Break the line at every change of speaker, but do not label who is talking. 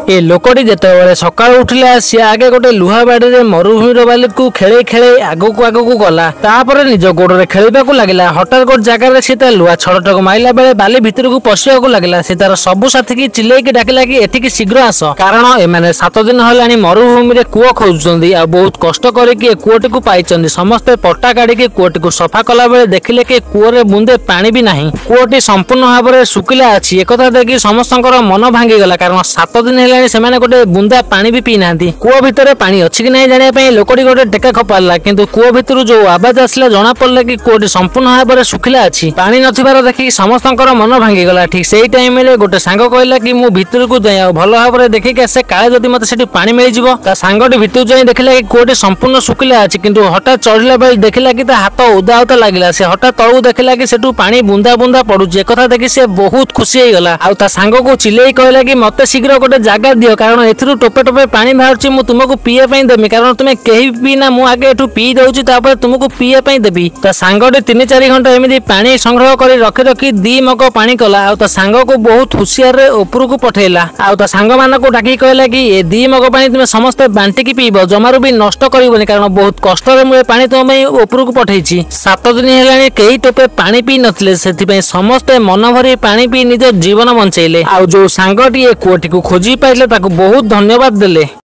ए लोकटी जेतेबेले सकाळु उठिला सी आगे गोटे लुहा बाड़ी मरुभूमि बाली को खेले खेले आगक आगक गला तापर निज गोड़े खेलवाक लगिला। हठात गोटे जगह से लुहा छड़टक माइला बेले बाली भितर को पशिया लगिला। से तार सबु साथी की चिल्लेकी डाकिला कि एठिक शीघ्र आस, कारण एमाने 7 दिन है मरुभूमि में कूओ खोजुंट आ बहुत कष्ट करके कूओटी को पाई। समस्ते पट्टा काढ़ी कूओटी को सफा कला बेले देखिले कि कूओरे बुंदे पानी भी नहीं। कूओटी संपूर्ण भाव में शुखिला अच्छी एक देखिए समस्त मन भांगीगला, कारण 7 दिन है गोटे बुंदा पानी भी पी ना। कूओ भितर पानी अच्छी कि नहीं जानापी लोकटी गोटे टेका खपाला, किंतु कूओ भितर जो आवाज आसला जना पड़ा कि कूओटी संपूर्ण भाव में शुखिला अच्छी। पानी नथिबार देखि समस्त मन भांगीगला। ठीक से टाइम गोटे सांग कहला कि मु भितर को जाए भल भाव में देखिक आसे काले जदि मत से पानी मिल जाए। सांगटी भितर जाए देखला कि कूओटी संपूर्ण शुखिला अच्छी, किंतु हठात चढ़ला बेले देखला कि हाथ उदा उदा लगिला। से हठात तलू देखला कि सेठू पानी बुंदा बुंदा पड़ुची। एक देखि से बहुत खुशी हो गला। आ ता सांग को चिल्ले कहला कि मते शीघ्र गोटे जगह दियो, कारण एथिरु टोपे टोपे पानी बाहरची मु तुमको पीए पई देबी, कारण तुमे केही पी ना मु आगे एठू पी दउची तापर तुमको पीए पई देबी। ता सांगटे 3-4 घंटा एमिदी पानी संग्रह करी रखी रखी 2 मग पानी कला। आ ता सांग को बहुत हुशियार रे ऊपर को पठेला। आ ता सांग मान को डाकी कहला कि ए 2 मग पानी तुमे समस्त बांटी की पीबो, जमारू भी नष्ट करबोनी, कारण बहुत कष्ट रे मु पानी तुम ऊपर को पठेची। 7 दिन हेलानी केही टोपे पानी पी नथिले, सेथि पई समस्त मन भरी पानी पी निज जीवन बंचैले। आ जो सांगटी ए कूओटी को खोजी पाइले ताको बहुत धन्यवाद देले।